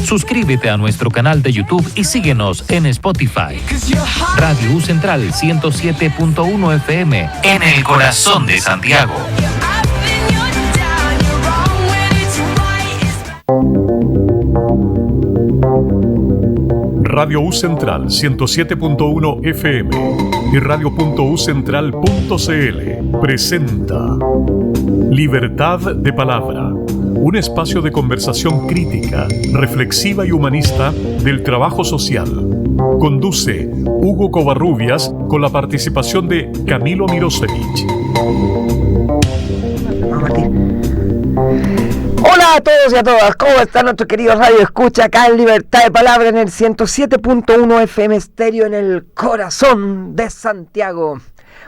Suscríbete a nuestro canal de YouTube y síguenos en Spotify. Radio U Central 107.1 FM en el corazón de Santiago. Radio U Central 107.1 FM y radio.ucentral.cl presenta Libertad de Palabra, un espacio de conversación crítica, reflexiva y humanista del trabajo social. Conduce Hugo Covarrubias con la participación de Camilo Mirosevich. Hola a todos y a todas, ¿cómo están nuestros queridos Radio Escucha acá en Libertad de Palabra en el 107.1 FM Estéreo en el corazón de Santiago?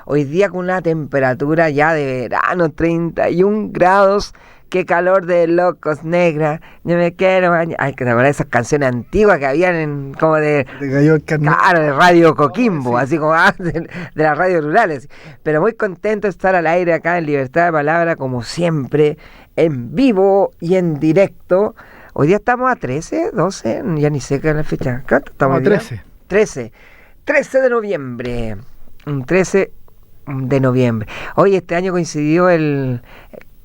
Hoy día con una temperatura ya de verano, 31 grados, qué calor de locos negra, yo me quiero bañar. Ay, que te acuerdas de esas canciones antiguas que habían como de Radio Coquimbo, así como de las radios rurales. Pero muy contento de estar al aire acá en Libertad de Palabra, como siempre, en vivo y en directo. Hoy día estamos a 13, 12, ya ni sé qué es la fecha. ¿Cuánto estamos? A 13. 13 de noviembre. 13 de noviembre. Hoy este año coincidió el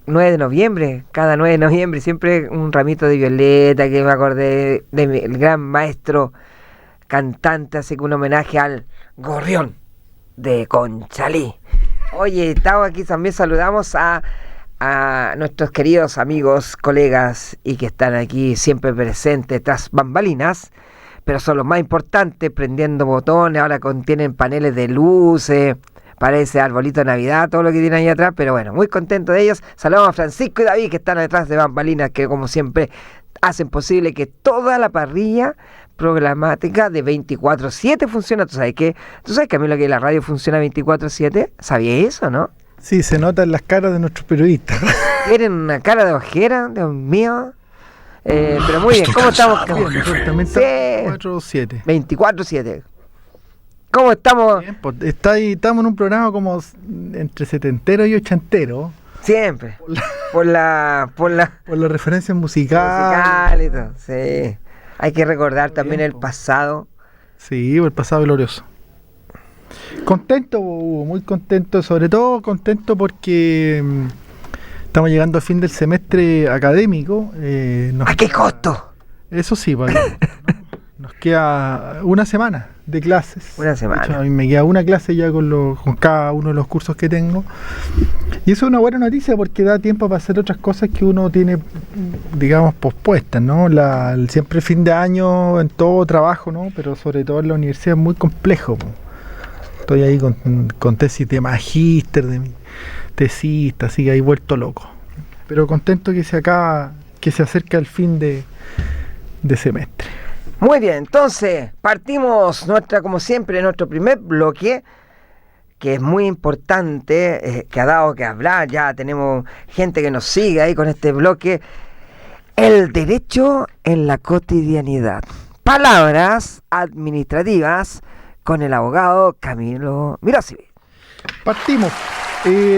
9 de noviembre, cada 9 de noviembre, siempre un ramito de violeta, que me acordé del gran maestro cantante, así que un homenaje al gorrión de Conchalí. Oye, estamos aquí, también saludamos a nuestros queridos amigos, colegas, y que están aquí siempre presentes tras bambalinas, pero son los más importantes, prendiendo botones, ahora contienen paneles de luces, parece arbolito de Navidad, todo lo que tienen ahí atrás, pero bueno, muy contento de ellos. Saludamos a Francisco y David, que están detrás de bambalinas, que como siempre hacen posible que toda la parrilla programática de 24/7 funcione. ¿Tú sabes que a mí lo que la radio funciona 24/7? ¿Sabías eso, no? Sí, se nota en las caras de nuestros periodistas. Tienen una cara de ojera, Dios mío. Pero muy bien, ¿cómo estamos? También Sí. 24/7. 24/7. ¿Cómo estamos? Bien, pues, estamos en un programa como entre setentero y ochentero. Siempre. Por la referencias musicales. y todo. Sí. Hay que recordar también el pasado. Sí, el pasado glorioso. Contento, Hugo, muy contento, sobre todo contento porque estamos llegando al fin del semestre académico. ¿A qué costo? Eso sí, ¿no? Nos queda una semana de clases. Una semana. De hecho, a mí me queda una clase ya con cada uno de los cursos que tengo. Y eso es una buena noticia porque da tiempo para hacer otras cosas que uno tiene, digamos, pospuestas, ¿no? Siempre fin de año en todo trabajo, ¿no? Pero sobre todo en la universidad es muy complejo, po. Estoy ahí con tesis de magíster, de mi tesista, así que ahí vuelto loco. Pero contento que se acerca el fin de semestre. Muy bien, entonces partimos como siempre, nuestro primer bloque, que es muy importante, que ha dado que hablar, ya tenemos gente que nos sigue ahí con este bloque, el derecho en la cotidianidad. Palabras administrativas con el abogado Camilo Mirosevich. Partimos.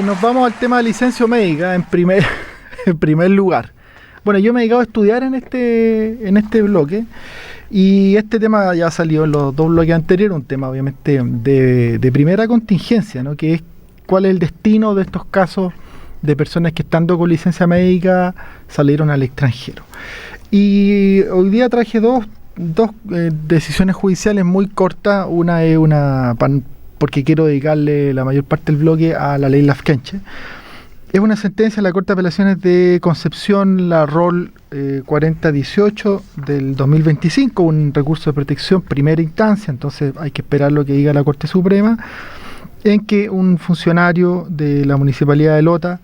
Nos vamos al tema de licencia médica en primer lugar. Bueno, yo me he dedicado a estudiar en este bloque. Y este tema ya salió en los dos bloques anteriores, un tema obviamente de primera contingencia, ¿no? Que es cuál es el destino de estos casos de personas que estando con licencia médica salieron al extranjero. Y hoy día traje dos decisiones judiciales muy cortas. Una es porque quiero dedicarle la mayor parte del bloque a la ley Lafkenche. Es una sentencia de la Corte de Apelaciones de Concepción, la ROL 4018 del 2025, un recurso de protección primera instancia, entonces hay que esperar lo que diga la Corte Suprema, en que un funcionario de la Municipalidad de Lota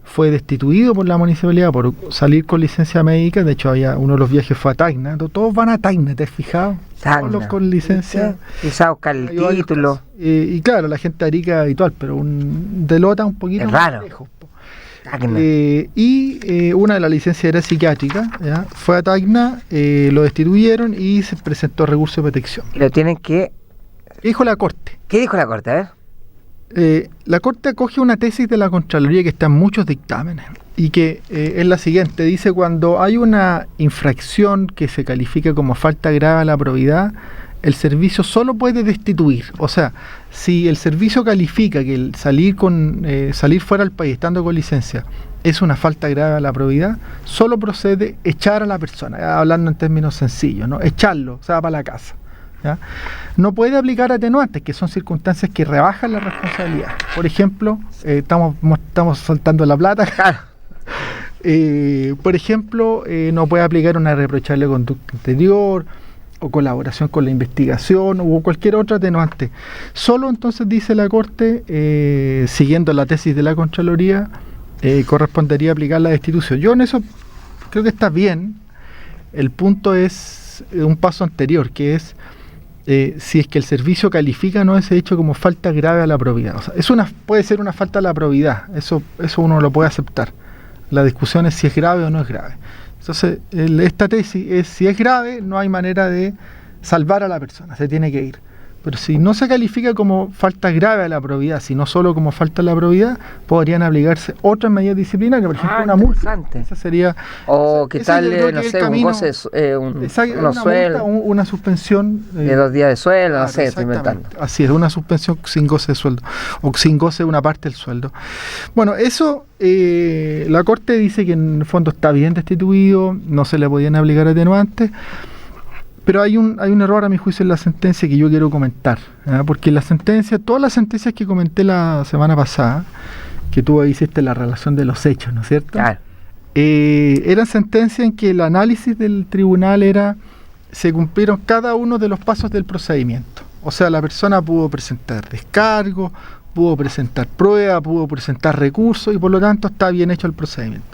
fue destituido por la municipalidad por salir con licencia médica. De hecho, uno de los viajes fue a Tacna. Todos van a Tacna, ¿te has fijado? Tacna. Todos con licencia. Quizá buscar el título. Y claro, la gente de Arica habitual, pero de Lota un poquito es más raro. lejos. Una de las licencias era psiquiátrica, ¿ya? Fue a Tacna, lo destituyeron y se presentó recurso de protección. Y lo tienen que... ¿Qué dijo la Corte? ¿Qué dijo la Corte? A ver. La Corte acoge una tesis de la Contraloría que está en muchos dictámenes y que es la siguiente. Dice: cuando hay una infracción que se califica como falta grave a la probidad, el servicio solo puede destituir. O sea, si el servicio califica que el salir fuera del país estando con licencia es una falta grave a la probidad, solo procede echar a la persona, hablando en términos sencillos, ¿no? Echarlo, o sea, para la casa. ¿Ya? No puede aplicar atenuantes, que son circunstancias que rebajan la responsabilidad. Por ejemplo, estamos soltando la plata. Por ejemplo, no puede aplicar una reprochable conducta anterior, o colaboración con la investigación, o cualquier otra atenuante. Solo entonces, dice la Corte, siguiendo la tesis de la Contraloría, correspondería aplicar la destitución. Yo en eso creo que está bien. El punto es un paso anterior, que es si es que el servicio califica no ese hecho como falta grave a la probidad. O sea, puede ser una falta a la probidad, eso uno lo puede aceptar. La discusión es si es grave o no es grave. Entonces, esta tesis es: si es grave, no hay manera de salvar a la persona, se tiene que ir. Pero si no se califica como falta grave a la probidad, sino solo como falta a la probidad, podrían aplicarse otras medidas disciplinarias, por ejemplo, una multa. Esa sería... O qué tal, no sé, unos sueldos. Una suspensión... de 2 días de sueldo, claro, no sé, estoy inventando. Así es, una suspensión sin goce de sueldo, o sin goce de una parte del sueldo. Bueno, eso, la Corte dice que en el fondo está bien destituido, no se le podían aplicar atenuantes. Pero hay un error, a mi juicio, en la sentencia que yo quiero comentar, ¿eh? Porque todas las sentencias que comenté la semana pasada, que tú hiciste la relación de los hechos, ¿no es cierto? Claro. Eran sentencias en que el análisis del tribunal se cumplieron cada uno de los pasos del procedimiento. O sea, la persona pudo presentar descargo, pudo presentar prueba, pudo presentar recursos, y por lo tanto está bien hecho el procedimiento.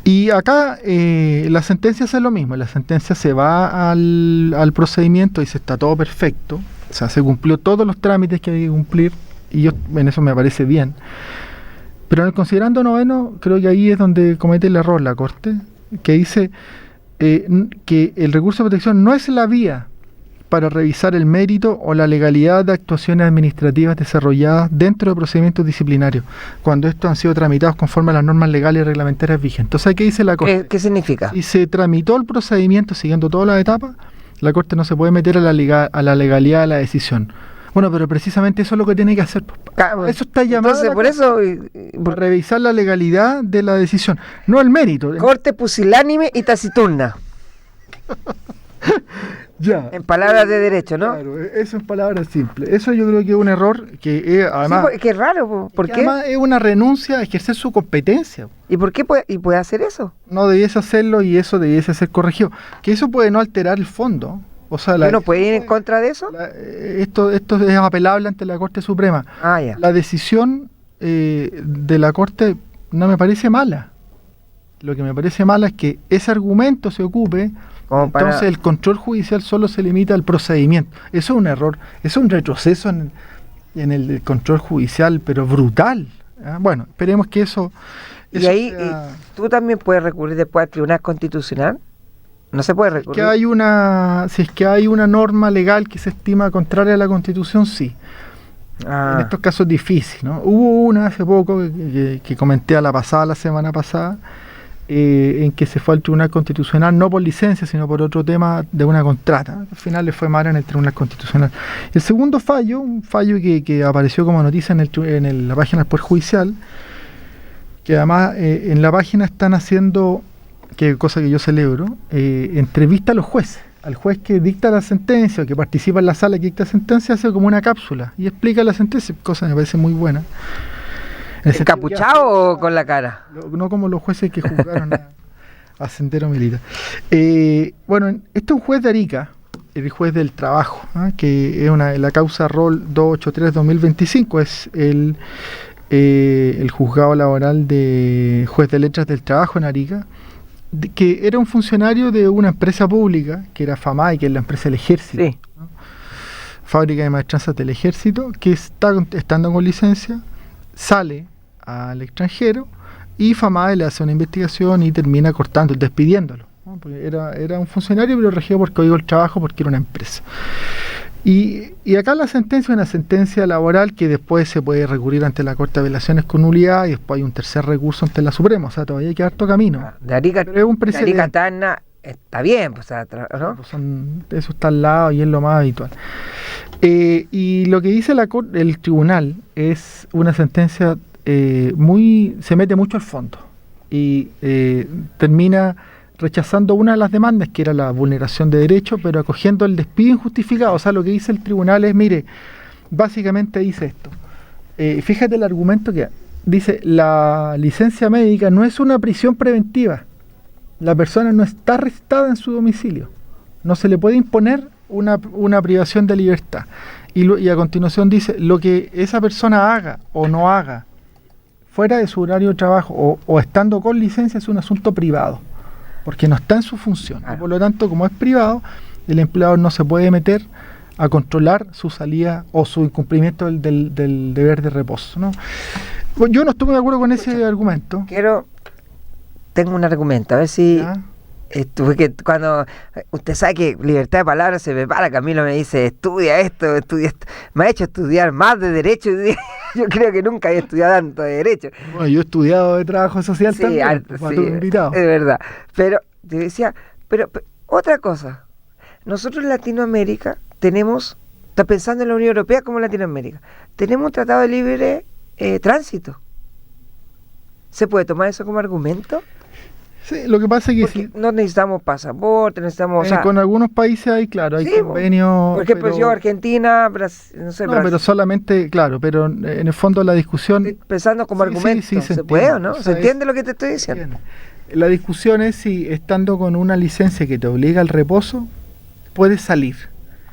Y acá la sentencia hace lo mismo. La sentencia se va al procedimiento y dice: está todo perfecto, o sea, se cumplió todos los trámites que hay que cumplir, y en eso me parece bien. Pero en el considerando noveno, creo que ahí es donde comete el error la Corte, que dice que el recurso de protección no es la vía para revisar el mérito o la legalidad de actuaciones administrativas desarrolladas dentro de procedimientos disciplinarios, cuando estos han sido tramitados conforme a las normas legales y reglamentarias vigentes. O sea, ¿qué dice la Corte? ¿Qué significa? Si se tramitó el procedimiento siguiendo todas las etapas, la Corte no se puede meter a la legalidad de la decisión. Bueno, pero precisamente eso es lo que tiene que hacer. Eso está llamado. Entonces, por revisar la legalidad de la decisión, no el mérito. Corte pusilánime y taciturna. Ya. En palabras de derecho, ¿no? Claro, eso en palabras simples. Eso yo creo que es un error que además... Sí, que es raro, ¿por qué? Además es una renuncia a ejercer su competencia. ¿Y por qué puede hacer eso? No debiese hacerlo, y eso debiese ser corregido. Que eso puede no alterar el fondo. O sea, ¿Uno puede ir en contra de eso? Esto es apelable ante la Corte Suprema. Ya. La decisión de la Corte no me parece mala. Lo que me parece mala es que ese argumento se ocupe... Entonces el control judicial solo se limita al procedimiento. Eso es un error, eso es un retroceso en el control judicial, pero brutal. Bueno, esperemos que eso... Y ahí, ¿tú también puedes recurrir después al Tribunal Constitucional? No se puede recurrir. Si es que hay una norma legal que se estima contraria a la Constitución, sí. En estos casos es difícil, ¿no? Hubo una hace poco que comenté la semana pasada, en que se fue al Tribunal Constitucional, no por licencia, sino por otro tema de una contrata. Al final le fue mal en el Tribunal Constitucional. El segundo fallo, un fallo que apareció como noticia en la página del Poder Judicial, que además en la página están haciendo, que cosa que yo celebro, entrevista a los jueces. Al juez que dicta la sentencia, o que participa en la sala que dicta la sentencia, hace como una cápsula y explica la sentencia, cosa que me parece muy buena. ¿Encapuchado o con la cara? No como los jueces que juzgaron a Sendero Milita. Bueno, este es un juez de Arica, el juez del trabajo, que es la causa ROL 283-2025, es el juzgado laboral de juez de letras del trabajo en Arica, que era un funcionario de una empresa pública, que era FAMAE, que es la empresa del ejército, sí. ¿no? Fábrica de maestranzas del ejército, que estando con licencia, sale al extranjero y FAMAE le hace una investigación y termina despidiéndolo, ¿no? Porque era un funcionario, pero regido por Código del Trabajo, porque era una empresa. Y acá la sentencia es una sentencia laboral que después se puede recurrir ante la Corte de Apelaciones con nulidad y después hay un tercer recurso ante la Suprema, o sea, todavía hay que harto camino. De Arica, pero es un precedente. de Arica Tacna está bien, pues, ¿no? Eso está al lado y es lo más habitual. Y lo que dice el tribunal es una sentencia se mete mucho al fondo y termina rechazando una de las demandas, que era la vulneración de derechos, pero acogiendo el despido injustificado. O sea, lo que dice el tribunal es, mire, básicamente dice esto. Fíjate el argumento que dice: la licencia médica no es una prisión preventiva. La persona no está arrestada en su domicilio. No se le puede imponer una privación de libertad. Y a continuación dice: lo que esa persona haga o no haga fuera de su horario de trabajo o estando con licencia es un asunto privado, porque no está en su función. Y por lo tanto, como es privado, el empleador no se puede meter a controlar su salida o su incumplimiento del deber de reposo, ¿no? Yo no estoy muy de acuerdo con ese argumento. Tengo un argumento, a ver si... ¿Ya? Porque cuando usted sabe que libertad de palabra se prepara, Camilo me dice: estudia esto, me ha hecho estudiar más de derecho. Yo creo que nunca había estudiado tanto de derecho. Bueno, yo he estudiado de trabajo social también, sí, invitado. Es verdad, pero te decía, pero otra cosa, nosotros en Latinoamérica está pensando en la Unión Europea como Latinoamérica, tenemos un tratado de libre tránsito. ¿Se puede tomar eso como argumento? Sí, lo que pasa es que porque no necesitamos pasaporte, necesitamos... con algunos países hay convenios... Por ejemplo, yo Argentina, Brasil, no sé... No, pero solamente, claro, pero en el fondo la discusión... Estoy pensando como argumento, ¿se puede o no? ¿Se entiende lo que te estoy diciendo? La discusión es si estando con una licencia que te obliga al reposo, puedes salir.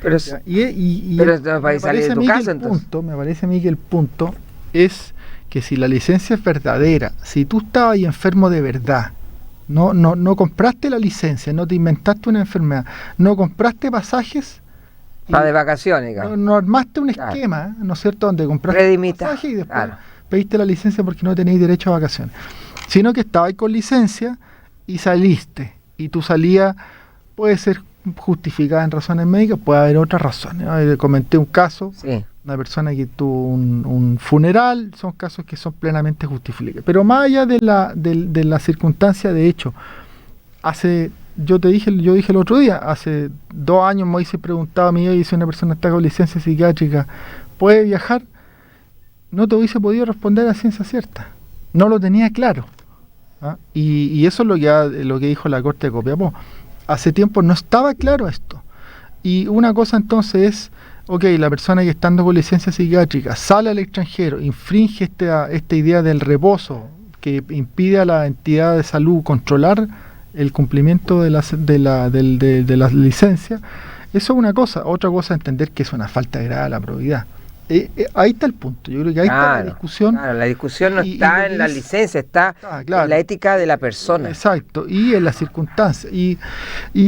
Pero no va a salir de tu casa, entonces. Me parece a mí que el punto es que si la licencia es verdadera, si tú estabas ahí enfermo de verdad, no compraste la licencia, no te inventaste una enfermedad, no compraste pasajes para de vacaciones, digamos. No armaste un esquema, ¿no es cierto?, donde compraste pasajes y después pediste la licencia porque no tenéis derecho a vacaciones, sino que estabas con licencia y saliste, y tu salida puede ser justificada en razones médicas, puede haber otras razones, ¿no? Comenté un caso, una persona que tuvo un funeral, son casos que son plenamente justificables. Pero más allá de la circunstancia de hecho, yo dije el otro día, hace 2 años Moisés preguntaba a mí, y si una persona está con licencia psiquiátrica, ¿puede viajar? No te hubiese podido responder a ciencia cierta. No lo tenía claro. ¿Ah? Y eso es lo que dijo la Corte de Copiapó. Hace tiempo no estaba claro esto. Y una cosa entonces es, la persona que estando con licencia psiquiátrica sale al extranjero, infringe esta idea del reposo que impide a la entidad de salud controlar el cumplimiento de la licencia. Eso es una cosa. Otra cosa es entender que es una falta grave a la probidad. Ahí está el punto. Yo creo que ahí está la discusión. Claro, la discusión no está en la licencia, está en la ética de la persona. Exacto, y en las circunstancias. Y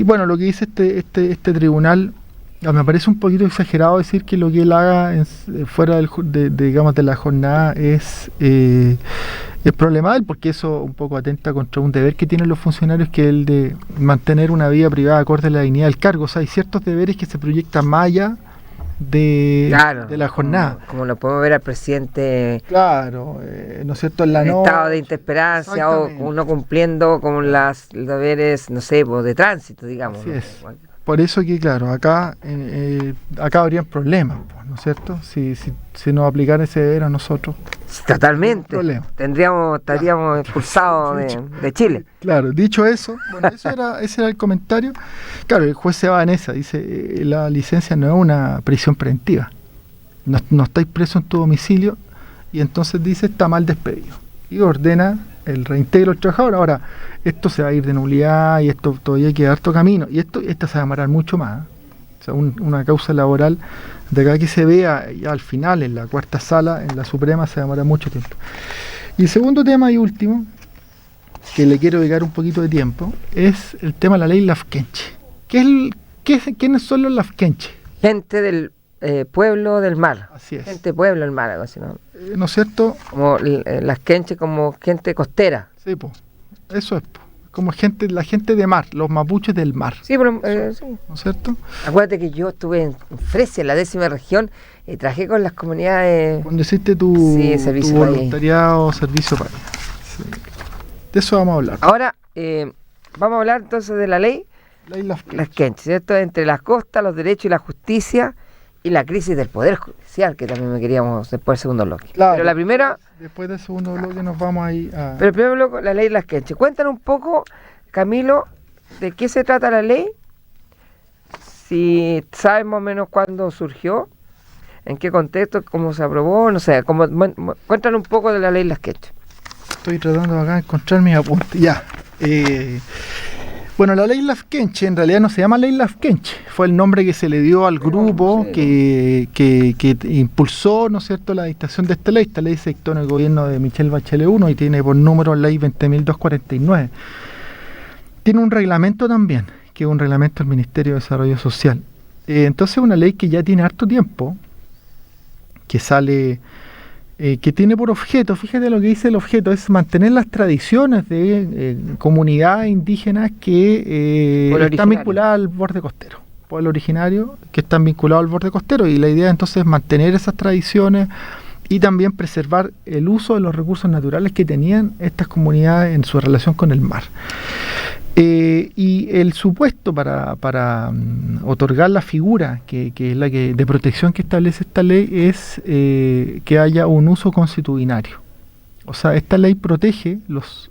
bueno, lo que dice este tribunal, me parece un poquito exagerado decir que lo que él haga fuera de la jornada es problema de él, porque eso un poco atenta contra un deber que tienen los funcionarios, que es el de mantener una vida privada acorde a la dignidad del cargo. O sea, hay ciertos deberes que se proyectan más allá de la jornada. Como lo podemos ver al presidente. Claro, ¿no es cierto? En la estado de intemperancia o uno cumpliendo con los deberes, no sé, de tránsito, digamos. Así es. Por eso que, claro, acá habrían problemas, ¿no es cierto? Si nos aplicara ese deber a nosotros. Totalmente. Estaríamos expulsados de Chile. Claro, dicho eso, bueno, ese era el comentario. Claro, el juez se va en esa, dice, la licencia no es una prisión preventiva. No estáis preso en tu domicilio, y entonces dice, está mal despedido. Y ordena el reintegro del trabajador. Ahora, esto se va a ir de nulidad y esto todavía queda harto camino. Y esto se va a demorar mucho más. O sea, una causa laboral de acá que se vea ya al final en la cuarta sala, en la Suprema, se demora mucho tiempo. Y el segundo tema y último, que le quiero dedicar un poquito de tiempo, es el tema de la ley Lafkenche. ¿Quiénes son los Lafkenche? Gente del pueblo del mar. Así es. Gente pueblo del mar, algo así, ¿no? ¿No es cierto? Como las Kenche, como gente costera. Sí, pues. Eso es, como la gente de mar, los mapuches del mar. Sí, pero, sí. ¿No es cierto? Acuérdate que yo estuve en Fresia, en la 10ª región, y trabajé con las comunidades. Cuando hiciste tu voluntariado, servicio país. Sí. De eso vamos a hablar. Ahora, vamos a hablar entonces de la ley Las-Kenchi, ¿cierto? Entre las costas, los derechos y la justicia, y la crisis del Poder Judicial, que también me queríamos después del segundo bloque. Claro, pero la primera... Después del segundo bloque nos vamos ahí a... Pero el primer bloque, la ley Las-Kenchi. Cuéntanos un poco, Camilo, de qué se trata la ley, si sabes más o menos cuándo surgió, en qué contexto, cómo se aprobó, no sé, cuéntanos un poco de la ley Las-Kenchi. Estoy tratando acá de encontrar mis apuntes. Ya. Bueno, la ley Las-Kenchi en realidad no se llama ley Las-Kenchi, fue el nombre que se le dio al grupo que impulsó, ¿no es cierto?, la dictación de esta ley. Esta ley se dictó en el gobierno de Michelle Bachelet I y tiene por número ley 20.249. Tiene un reglamento también, que es un reglamento del Ministerio de Desarrollo Social. Entonces es una ley que ya tiene harto tiempo, que sale... que tiene por objeto, fíjate lo que dice el objeto, es mantener las tradiciones de comunidades indígenas que están vinculadas al borde costero, pueblo originario que están vinculados al borde costero, y la idea entonces es mantener esas tradiciones y también preservar el uso de los recursos naturales que tenían estas comunidades en su relación con el mar. Y el supuesto para otorgar la figura que es la de protección que establece esta ley es que haya un uso consuetudinario. O sea, esta ley protege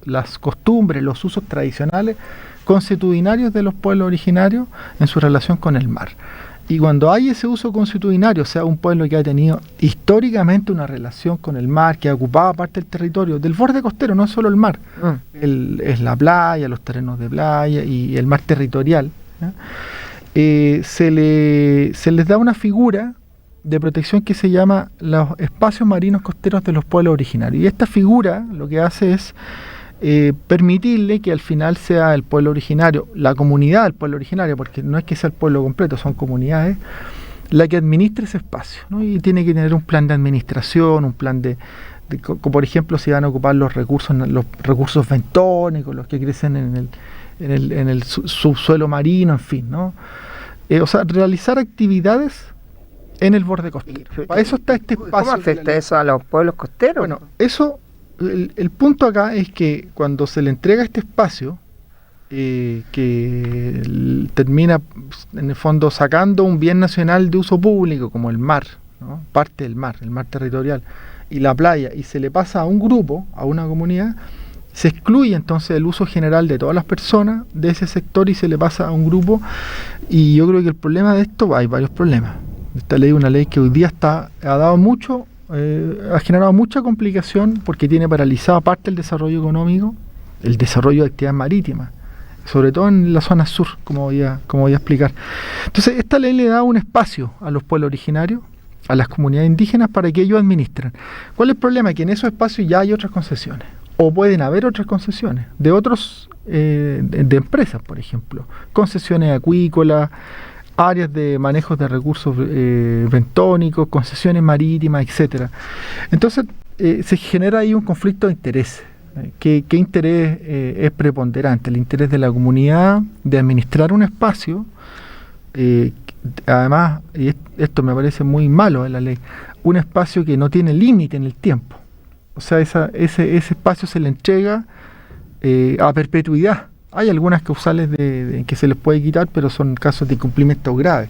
las costumbres, los usos tradicionales consuetudinarios de los pueblos originarios en su relación con el mar. Y cuando hay ese uso consuetudinario, o sea, un pueblo que ha tenido históricamente una relación con el mar, que ha ocupado parte del territorio, del borde costero, no es solo el mar, es la playa, los terrenos de playa y el mar territorial, se les da una figura de protección que se llama los espacios marinos costeros de los pueblos originarios. Y esta figura lo que hace es permitirle que al final sea el pueblo originario, la comunidad del pueblo originario, porque no es que sea el pueblo completo, son comunidades, la que administre ese espacio, ¿no? Y tiene que tener un plan de administración, un plan de por ejemplo, si van a ocupar los recursos bentónicos, los que crecen en el subsuelo marino, en fin, ¿no? O sea, realizar actividades en el borde costero. Para eso está este espacio. ¿Cómo afecta eso a los pueblos costeros? Bueno, eso... El punto acá es que cuando se le entrega este espacio, que termina en el fondo sacando un bien nacional de uso público como el mar, ¿no? Parte del mar, el mar territorial y la playa, y se le pasa a un grupo, a una comunidad, se excluye entonces el uso general de todas las personas de ese sector y se le pasa a un grupo. Y yo creo que el problema de esto, hay varios problemas. Esta ley es una ley que hoy día ha dado mucho, ha generado mucha complicación porque tiene paralizada parte del desarrollo económico, el desarrollo de actividades marítimas, sobre todo en la zona sur, como voy a explicar. Entonces, esta ley le da un espacio a los pueblos originarios, a las comunidades indígenas, para que ellos administren. ¿Cuál es el problema? Que en esos espacios ya hay otras concesiones, o pueden haber otras concesiones, de otros, de empresas, por ejemplo, concesiones acuícolas, áreas de manejos de recursos bentónicos, concesiones marítimas, etcétera. Entonces se genera ahí un conflicto de intereses. ¿Qué interés es preponderante? El interés de la comunidad de administrar un espacio, además, y esto me parece muy malo en la ley, un espacio que no tiene límite en el tiempo. O sea, ese espacio se le entrega a perpetuidad. Hay algunas causales que se les puede quitar, pero son casos de incumplimiento grave.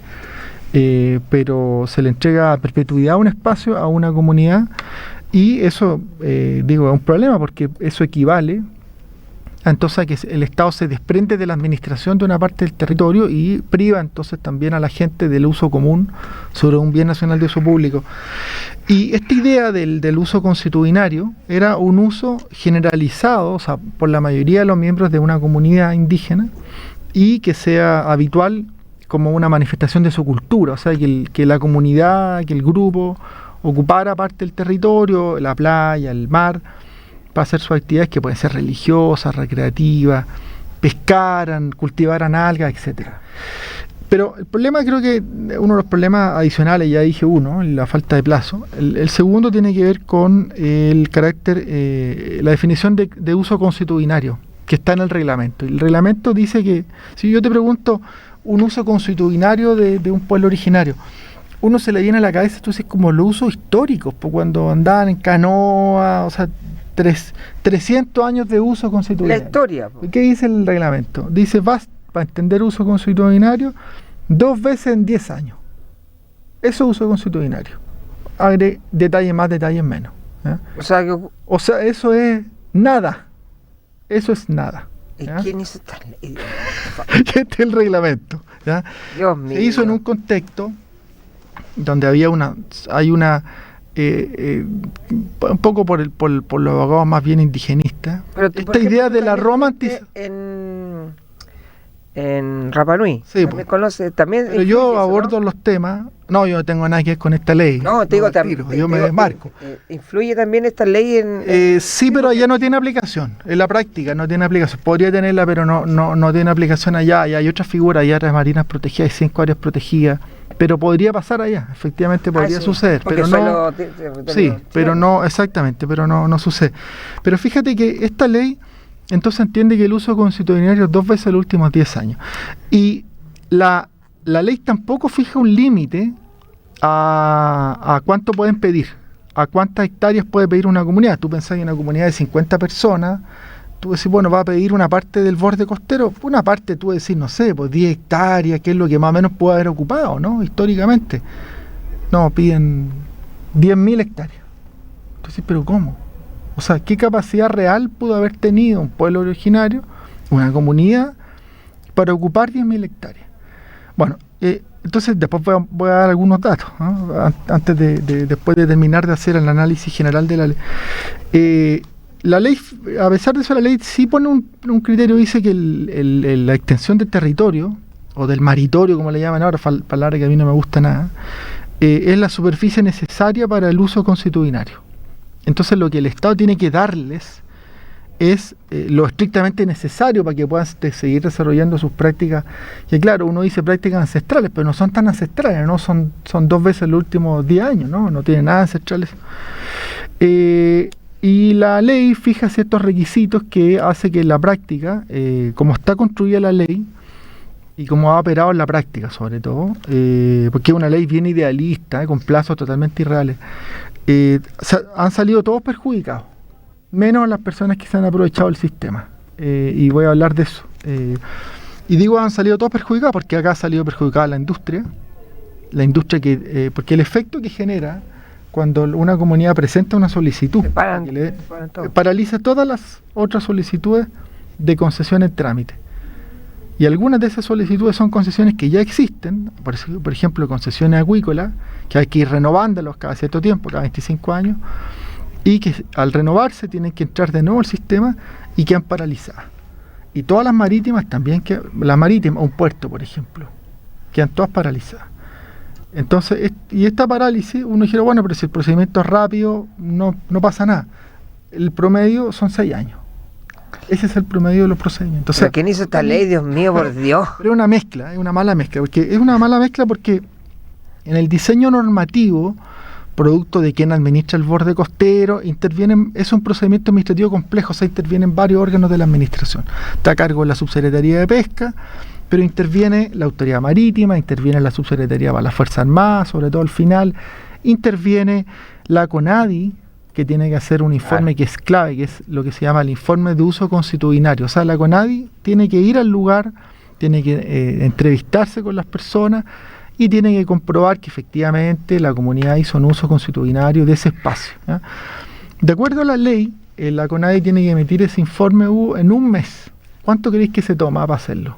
Pero se le entrega a perpetuidad un espacio a una comunidad y eso, es un problema porque eso equivale entonces a que el Estado se desprende de la administración de una parte del territorio y priva entonces también a la gente del uso común sobre un bien nacional de uso público. Y esta idea del uso consuetudinario era un uso generalizado, o sea, por la mayoría de los miembros de una comunidad indígena, y que sea habitual como una manifestación de su cultura, o sea, que la comunidad, que el grupo ocupara parte del territorio, la playa, el mar, para hacer sus actividades que pueden ser religiosas, recreativas, pescaran, cultivaran algas, etcétera. Pero el problema, creo que uno de los problemas adicionales, ya dije uno, la falta de plazo. El segundo tiene que ver con el carácter, la definición de uso consuetudinario. que está en el reglamento. El reglamento dice que, si yo te pregunto un uso consuetudinario de un pueblo originario, uno se le viene a la cabeza, entonces, como los usos históricos, pues cuando andaban en canoa, o sea, 300 años de uso consuetudinario. La historia. Pues. ¿Qué dice el reglamento? Dice, vas para entender uso consuetudinario 2 veces en 10 años. Eso es uso consuetudinario. Agregue detalles más, detalles menos. ¿Eh? O sea, eso es nada. Eso es nada. ¿Y quién hizo esta ley? Este es el reglamento. ¿Ya? Dios mío. Se hizo en un contexto donde hay una un poco por los abogados más bien indigenistas. Pero esta idea de la romantización en Rapa Nui. Sí, también conoce, también. Pero yo abordo, ¿no?, los temas. No, yo no tengo nada que ver con esta ley. No, te digo también. Yo me desmarco. ¿Influye también esta ley en sí, pero allá no tiene aplicación. En la práctica no tiene aplicación. Podría tenerla, pero no tiene aplicación allá. Y hay otras figuras, hay áreas marinas protegidas, hay 5 áreas protegidas. Pero podría pasar allá, efectivamente podría suceder. Pero no. Sí, pero no, exactamente, pero no sucede. Pero fíjate que esta ley entonces entiende que el uso consuetudinario es 2 veces en los últimos 10 años. Y la ley tampoco fija un límite a cuánto pueden pedir, a cuántas hectáreas puede pedir una comunidad. Tú pensás en una comunidad de 50 personas, tú decís, bueno, va a pedir una parte del borde costero, una parte tú decís, no sé, pues 10 hectáreas, que es lo que más o menos puede haber ocupado, ¿no? Históricamente. No, piden 10.000 hectáreas. Entonces, ¿pero cómo? O sea, ¿qué capacidad real pudo haber tenido un pueblo originario, una comunidad, para ocupar 10.000 hectáreas? Bueno, entonces después voy a dar algunos datos, ¿no? Antes después de terminar de hacer el análisis general de la ley. La ley, a pesar de eso, la ley sí pone un criterio, dice que la extensión del territorio, o del maritorio, como le llaman ahora, palabra que a mí no me gusta nada, es la superficie necesaria para el uso consuetudinario. Entonces lo que el Estado tiene que darles es lo estrictamente necesario para que puedan seguir desarrollando sus prácticas. Y claro, uno dice prácticas ancestrales, pero no son tan ancestrales, ¿no? Son 2 veces en los últimos 10 años, no tienen nada ancestrales. Y la ley fija ciertos requisitos que hace que la práctica, como está construida la ley, y como ha operado en la práctica sobre todo, porque es una ley bien idealista, con plazos totalmente irreales, han salido todos perjudicados, menos las personas que se han aprovechado del sistema. Y voy a hablar de eso. Y digo han salido todos perjudicados porque acá ha salido perjudicada la industria que porque el efecto que genera cuando una comunidad presenta una solicitud paraliza todas las otras solicitudes de concesión en trámite. Y algunas de esas solicitudes son concesiones que ya existen, por ejemplo, concesiones acuícolas, que hay que ir renovándolos cada cierto tiempo, cada 25 años, y que al renovarse tienen que entrar de nuevo al sistema y quedan paralizadas. Y todas las marítimas también, un puerto, por ejemplo, quedan todas paralizadas. Entonces, y esta parálisis, uno dijera, bueno, pero si el procedimiento es rápido, no pasa nada. El promedio son 6 años. Ese es el promedio de los procedimientos. ¿Pero quién hizo esta ley, Dios mío, por Dios? Pero es una mezcla, es una mala mezcla, porque en el diseño normativo, producto de quien administra el borde costero, es un procedimiento administrativo complejo, o sea, intervienen varios órganos de la administración. Está a cargo de la Subsecretaría de Pesca, pero interviene la Autoridad Marítima, interviene la Subsecretaría para las Fuerzas Armadas, sobre todo al final, interviene la CONADI, que tiene que hacer un informe que es clave, que es lo que se llama el informe de uso consuetudinario. O sea, la CONADI tiene que ir al lugar, tiene que entrevistarse con las personas y tiene que comprobar que efectivamente la comunidad hizo un uso consuetudinario de ese espacio, ¿ya? De acuerdo a la ley, la CONADI tiene que emitir ese informe en un mes. ¿Cuánto creéis que se toma para hacerlo?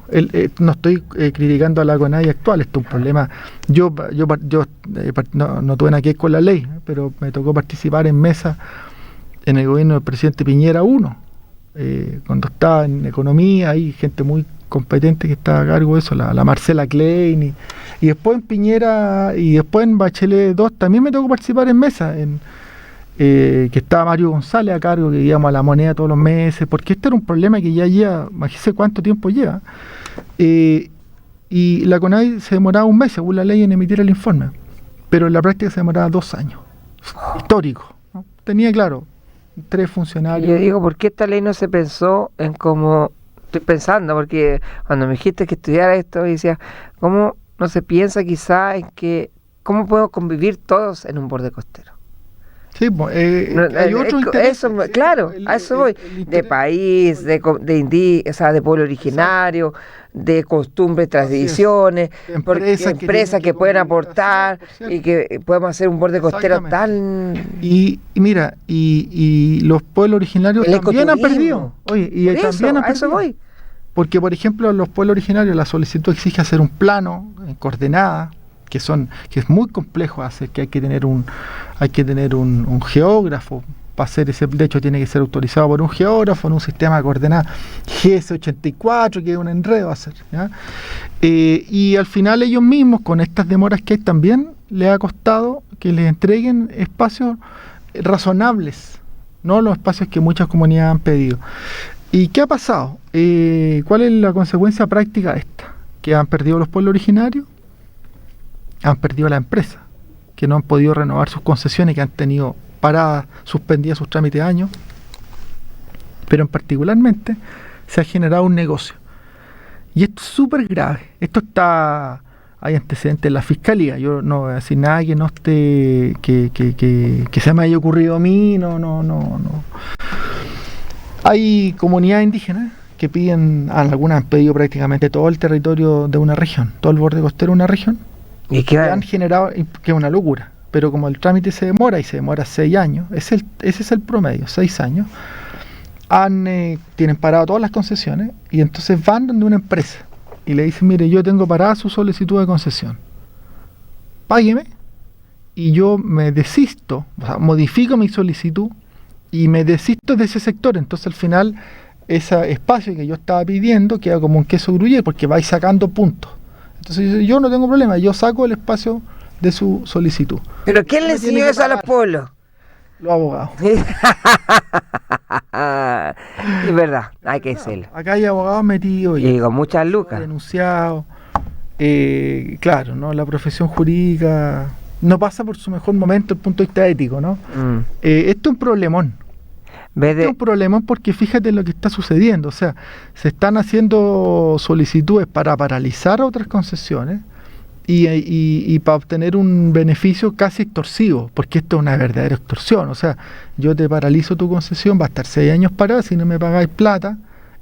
No estoy criticando a la CONADI actual, esto es un problema. Yo no tuve nada que ver con la ley, pero me tocó participar en mesa en el gobierno del presidente Piñera 1, cuando estaba en economía, hay gente muy competente que estaba a cargo de eso, la Marcela Klein, y después en Piñera, y después en Bachelet 2, también me tocó participar en mesa, que estaba Mario González a cargo, que íbamos a la moneda todos los meses, porque este era un problema que ya lleva, imagínese cuánto tiempo lleva, y la CONADI se demoraba un mes, según la ley, en emitir el informe, pero en la práctica se demoraba 2 años, histórico, ¿no? Tenía claro, 3 funcionarios. Yo digo, ¿por qué esta ley no se pensó en cómo... Estoy pensando, porque cuando me dijiste que estudiara esto, decía, ¿cómo no se piensa quizá en que cómo podemos convivir todos en un borde costero? Sí, hay otro interés. Eso, claro, a eso voy. De país, de o sea, de pueblo originario, de costumbres, tradiciones, empresas que pueden aportar y que podemos hacer un borde costero tan... Y mira, y los pueblos originarios también han perdido. Oye, y también han perdido. A eso voy. Porque, por ejemplo, los pueblos originarios, la solicitud exige hacer un plano en coordenadas, que es muy complejo hacer, que hay que tener un geógrafo para hacer ese. De hecho, tiene que ser autorizado por un geógrafo en un sistema de coordenadas GS84, que es un enredo hacer, ¿ya? Y al final ellos mismos, con estas demoras que hay también, les ha costado que les entreguen espacios razonables, no los espacios que muchas comunidades han pedido. ¿Y qué ha pasado? ¿Cuál es la consecuencia práctica de esta? Que han perdido los pueblos originarios, han perdido la empresa, que no han podido renovar sus concesiones, que han tenido paradas, suspendidas sus trámites de años, pero en particularmente se ha generado un negocio. Y esto es súper grave. Hay antecedentes en la fiscalía. Yo no voy a decir nada que no esté, que se me haya ocurrido a mí, no. Hay comunidades indígenas que algunas han pedido prácticamente todo el territorio de una región, todo el borde costero de una región, ¿Y que han generado, que es una locura, pero como el trámite se demora 6 años, ese es el promedio, 6 años, tienen parado todas las concesiones y entonces van donde una empresa y le dicen, mire, yo tengo parada su solicitud de concesión, págueme y yo me desisto, o sea, modifico mi solicitud y me desisto de ese sector. Entonces al final ese espacio que yo estaba pidiendo queda como un queso gruyere porque vais sacando puntos. Entonces yo no tengo problema, yo saco el espacio de su solicitud. ¿Pero quién le enseñó eso a los pueblos? Los abogados. Es verdad, hay que decirlo. Acá hay abogados metidos y con muchas lucas. Denunciados. Claro, ¿no? La profesión jurídica no pasa por su mejor momento desde el punto de vista ético, ¿no? Esto es un problemón. Esto es un problemón porque fíjate lo que está sucediendo. O sea, se están haciendo solicitudes para paralizar otras concesiones y para obtener un beneficio casi extorsivo, porque esto es una verdadera extorsión. O sea, yo te paralizo tu concesión, va a estar 6 años parada si no me pagáis plata,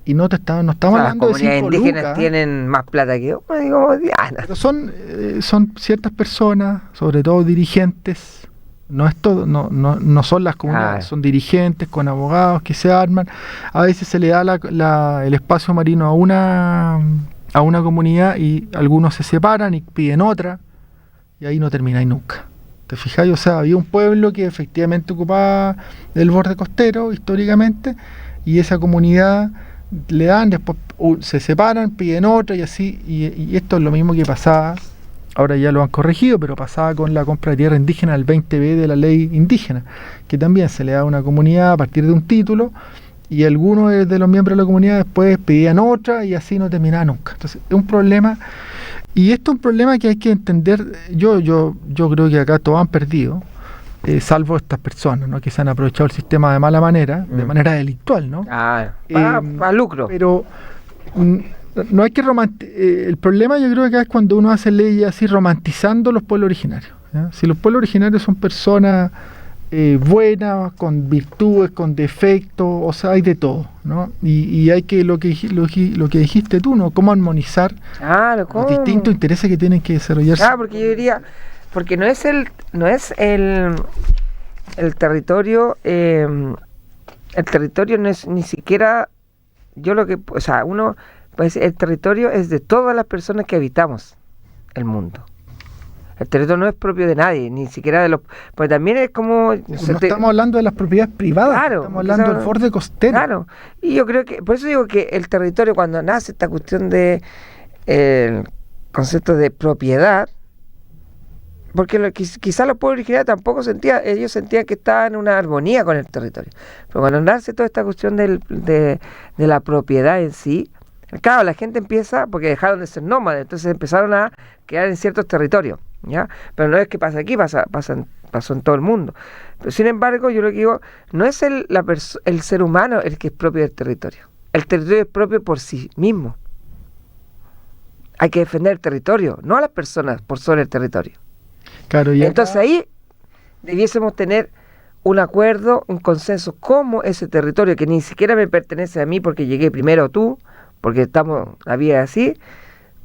y no estamos hablando de 5 lucas. Las comunidades indígenas tienen más plata que yo, digo, Diana. Pero son ciertas personas, sobre todo dirigentes, no es todo, no son las comunidades, son dirigentes con abogados que se arman. A veces se le da el espacio marino a una comunidad y algunos se separan y piden otra, y ahí no termináis nunca. ¿Te fijáis? O sea, había un pueblo que efectivamente ocupaba el borde costero históricamente, y esa comunidad le dan, después se separan, piden otra y así, y esto es lo mismo que pasaba, ahora ya lo han corregido, pero pasaba con la compra de tierra indígena, el 20B de la ley indígena, que también se le da a una comunidad a partir de un título, y algunos de los miembros de la comunidad después pedían otra y así no terminaba nunca. Entonces es un problema, y esto es un problema que hay que entender. Yo creo que acá todos han perdido, salvo estas personas, ¿no?, que se han aprovechado el sistema de mala manera, de manera delictual, ¿no? Para lucro. Pero no hay que el problema, yo creo que es cuando uno hace leyes así romantizando los pueblos originarios, ¿ya? Si los pueblos originarios son personas buenas, con virtudes, con defectos, o sea, hay de todo, ¿no? Y hay que lo que dijiste tú, ¿no? Cómo armonizar los distintos intereses que tienen que desarrollarse. Porque yo diría, porque no es el territorio, el territorio no es ni siquiera pues el territorio es de todas las personas que habitamos el mundo. El territorio no es propio de nadie, ni siquiera de los... Pues también es como... estamos hablando de las propiedades privadas, estamos hablando del borde costero. Claro, y yo creo que... Por eso digo que el territorio, cuando nace esta cuestión de... el concepto de propiedad, porque quizás los pueblos originarios tampoco ellos sentían que estaban en una armonía con el territorio. Pero cuando nace toda esta cuestión de la propiedad en sí, Claro, la gente empieza, porque dejaron de ser nómades, entonces empezaron a quedar en ciertos territorios, ¿ya? Pero no es que pasa aquí, pasó en todo el mundo. Pero sin embargo, yo lo que digo, no es el ser humano el que es propio del territorio. El territorio es propio por sí mismo. Hay que defender el territorio, no a las personas por sobre el territorio. Claro, y entonces ahí debiésemos tener un acuerdo, un consenso, como ese territorio que ni siquiera me pertenece a mí porque llegué primero tú, porque la vida es así,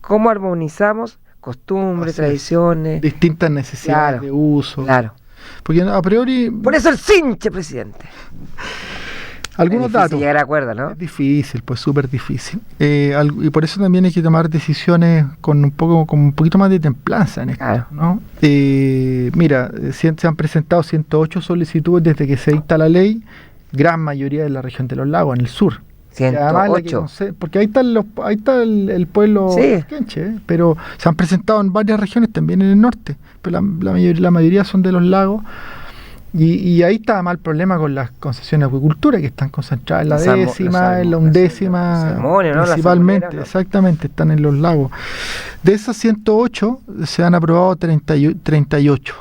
cómo armonizamos costumbres, tradiciones, distintas necesidades de uso. Claro. Porque a priori... Por eso el cinche, presidente. Algunos datos. Llegar a acuerdo, ¿no? Es difícil, pues súper difícil. Y por eso también hay que tomar decisiones con un poquito más de templanza en esto, claro. ¿no? Mira, se han presentado 108 solicitudes desde que se dicta la ley, gran mayoría de la región de los lagos, en el sur. 108. Porque ahí está el pueblo quenche, pero se han presentado en varias regiones, también en el norte, pero la mayoría son de los lagos. Y ahí está mal problema con las concesiones de acuicultura, que están concentradas en la décima, en la undécima, principalmente, exactamente, están en los lagos. De esas 108 se han aprobado 38.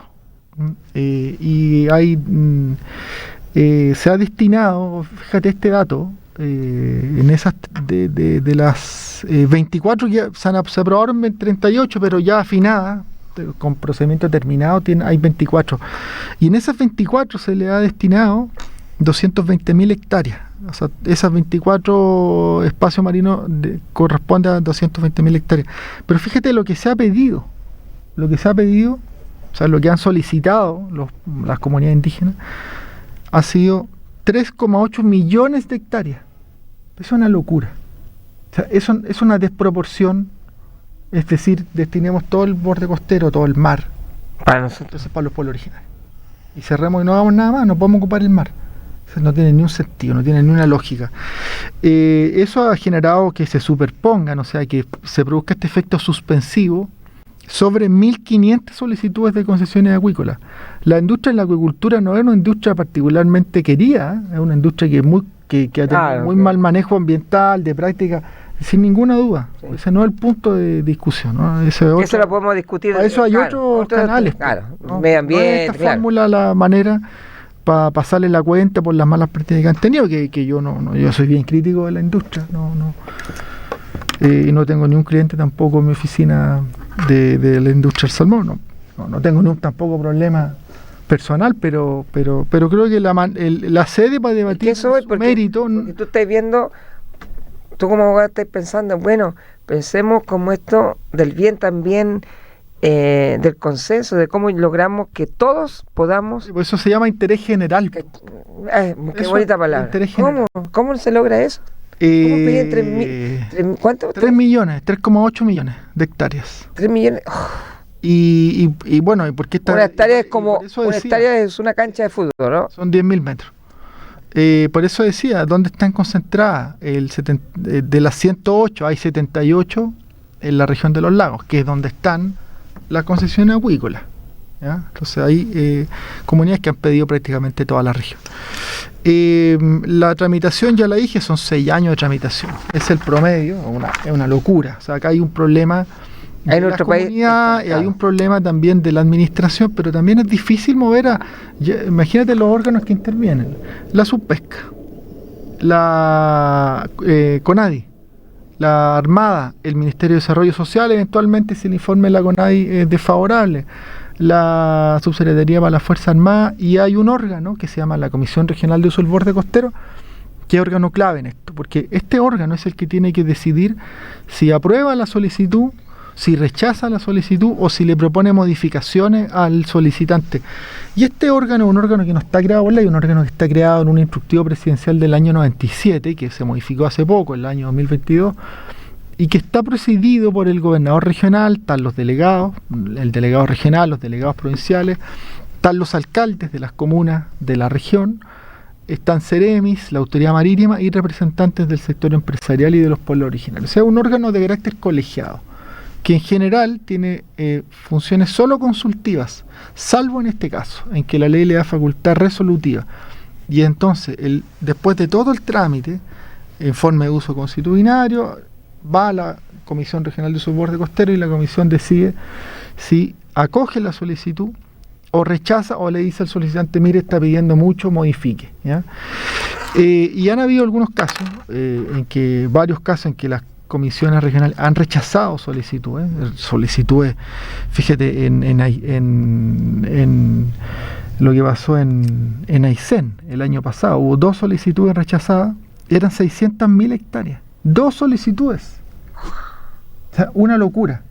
Y hay se ha destinado, fíjate este dato, en esas de las 24 que se aprobaron 38, pero ya afinadas, con procedimiento terminado, hay 24. Y en esas 24 se le ha destinado 220.000 hectáreas. O sea, esas 24 espacios marinos corresponden a 220.000 hectáreas. Pero fíjate lo que se ha pedido. O sea, lo que han solicitado las comunidades indígenas ha sido 3,8 millones de hectáreas. Es una locura. O sea, es una desproporción. Es decir, destinemos todo el borde costero, todo el mar, para nosotros, entonces para los pueblos originarios. Y cerremos y no hagamos nada más, no podemos ocupar el mar. Eso no tiene ni un sentido, no tiene ni una lógica. Eso ha generado que se superpongan, o sea, que se produzca este efecto suspensivo sobre 1.500 solicitudes de concesiones acuícolas. La industria en la acuicultura no es una industria particularmente querida, es una industria que ha tenido muy mal manejo ambiental, de práctica, sin ninguna duda. Sí. Ese no es el punto de discusión, ¿no? Eso lo podemos discutir. Para eso hay otros canales. Claro, ¿no? Medio ambiente. No es esta fórmula la manera para pasarle la cuenta por las malas prácticas que han tenido, que yo yo soy bien crítico de la industria. Y no tengo ni un cliente tampoco en mi oficina de la industria del salmón. No tengo tampoco problema personal, pero creo que la sede para debatir eso es mérito. Porque tú estás viendo, tú como abogado estás pensando, bueno, pensemos como esto del bien también, del consenso, de cómo logramos que todos podamos... Por eso se llama interés general. Qué bonita palabra. ¿Cómo se logra eso? ¿Cómo pedían ¿cuánto? 3,8 millones de hectáreas. 3 millones... Y bueno, ¿y por qué está? Una hectárea es como... Una hectárea es una cancha de fútbol, ¿no? Son 10.000 metros. Por eso decía, ¿dónde están concentradas? De las 108 hay 78 en la región de los lagos, que es donde están las concesiones acuícolas, ¿ya? Entonces hay comunidades que han pedido prácticamente toda la región. La tramitación, ya la dije, son 6 años de tramitación. Es el promedio, es una locura. O sea, acá hay un problema en nuestro país, y hay un problema también de la administración, pero también es difícil mover imagínate los órganos que intervienen: la subpesca, la CONADI, la Armada, el Ministerio de Desarrollo Social, eventualmente si el informe de la CONADI es desfavorable, la Subsecretaría para la Fuerza Armada, y hay un órgano que se llama la Comisión Regional de Uso del Borde Costero, que es órgano clave en esto, porque este órgano es el que tiene que decidir si aprueba la solicitud, si rechaza la solicitud o si le propone modificaciones al solicitante. Y este órgano es un órgano que no está creado por ley, un órgano que está creado en un instructivo presidencial del año 97, que se modificó hace poco, el año 2022, y que está presidido por el gobernador regional, están los delegados, el delegado regional, los delegados provinciales, están los alcaldes de las comunas de la región, están Ceremis, la autoridad marítima y representantes del sector empresarial y de los pueblos originarios. O sea, un órgano de carácter colegiado, que en general tiene funciones solo consultivas, salvo en este caso, en que la ley le da facultad resolutiva. Y entonces, después de todo el trámite, informe de uso constitucionario, va a la Comisión Regional de Suborde Costero y la comisión decide si acoge la solicitud o rechaza o le dice al solicitante, mire, está pidiendo mucho, modifique, ¿ya? Y han habido algunos casos, varios casos en que las comisiones regionales han rechazado solicitudes, fíjate, en lo que pasó en Aysén el año pasado, hubo 2 solicitudes rechazadas, eran 600.000 hectáreas, 2 solicitudes, o sea, una locura.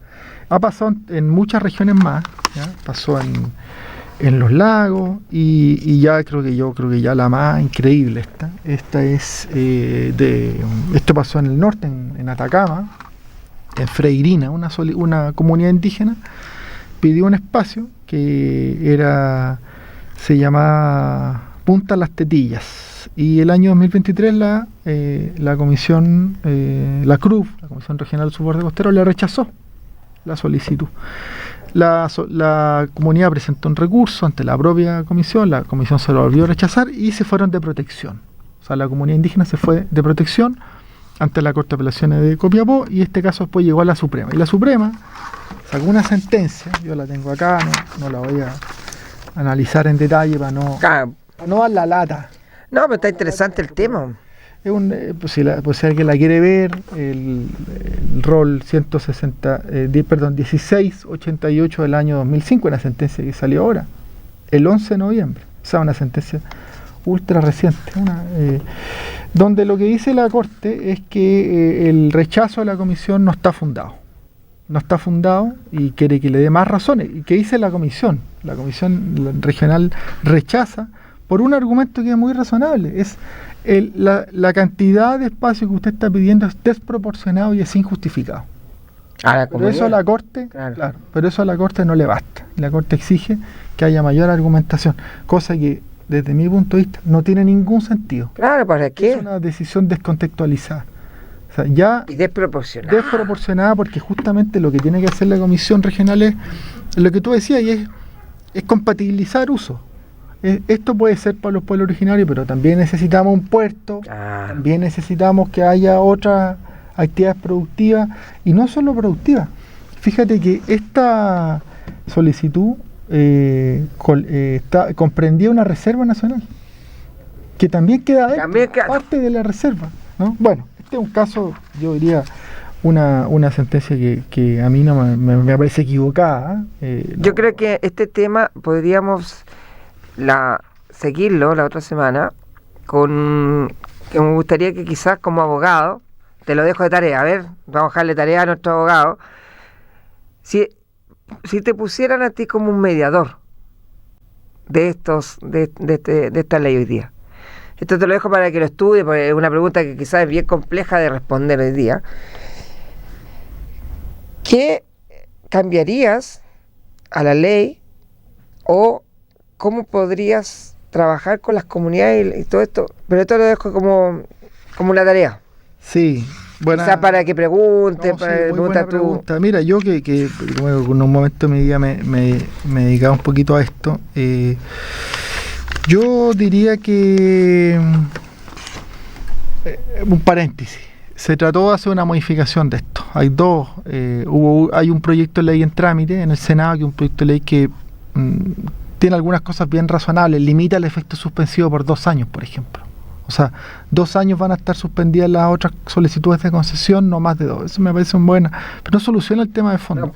Ha pasado en muchas regiones más, ¿ya? Pasó en los lagos y ya creo que ya la más increíble esta es esto pasó en el norte, en Atacama, en Freirina, una comunidad indígena pidió un espacio que se llamaba Punta Las Tetillas, y el año 2023 la comisión, la CRUF, la Comisión Regional del Suborde Costero, le rechazó la solicitud. La comunidad presentó un recurso ante la propia comisión, la comisión se lo volvió a rechazar y se fueron de protección. O sea, la comunidad indígena se fue de protección ante la Corte de Apelaciones de Copiapó, y este caso después llegó a la Suprema. Y la Suprema sacó una sentencia, yo la tengo acá, no la voy a analizar en detalle para no dar la lata. No, pero está interesante el tema. Es si alguien la quiere ver, el rol 1688 del año 2005, una sentencia que salió ahora, el 11 de noviembre, o sea, una sentencia ultra reciente, donde lo que dice la Corte es que el rechazo de la comisión no está fundado y quiere que le dé más razones. ¿Y qué dice la comisión? La comisión regional rechaza por un argumento que es muy razonable, es la cantidad de espacio que usted está pidiendo es desproporcionado y es injustificado. Pero eso a la Corte, claro, pero eso a la Corte no le basta. La Corte exige que haya mayor argumentación, cosa que desde mi punto de vista no tiene ningún sentido. Claro, ¿para qué? Es una decisión descontextualizada. O sea, ya y desproporcionada. Desproporcionada, porque justamente lo que tiene que hacer la Comisión Regional es lo que tú decías, y es compatibilizar uso. Esto puede ser para los pueblos originarios, pero también necesitamos un puerto, también necesitamos que haya otras actividades productivas, y no solo productivas. Fíjate que esta solicitud comprendía una reserva nacional, que también queda parte de la reserva, ¿no? Bueno, este es un caso, yo diría, una sentencia que a mí no me parece equivocada. Yo creo que este tema podríamos seguirlo la otra semana que me gustaría que quizás como abogado, te lo dejo de tarea, a ver, vamos a dejarle tarea a nuestro abogado, si te pusieran a ti como un mediador de esta ley hoy día. Esto te lo dejo para que lo estudies, porque es una pregunta que quizás es bien compleja de responder hoy día. ¿Qué cambiarías a la ley, o cómo podrías trabajar con las comunidades y todo esto? Pero esto lo dejo como una tarea. Sí, buena. Quizás para que pregunte, pregunta. Mira, yo que en un momento de mi vida me dedicaba un poquito a esto, yo diría que un paréntesis. Se trató de hacer una modificación de esto. Hay un proyecto de ley en trámite en el Senado, que es un proyecto de ley que tiene algunas cosas bien razonables. Limita el efecto suspensivo por 2 años, por ejemplo. O sea, 2 años van a estar suspendidas las otras solicitudes de concesión, no más de 2. Eso me parece buena, pero no soluciona el tema de fondo. No.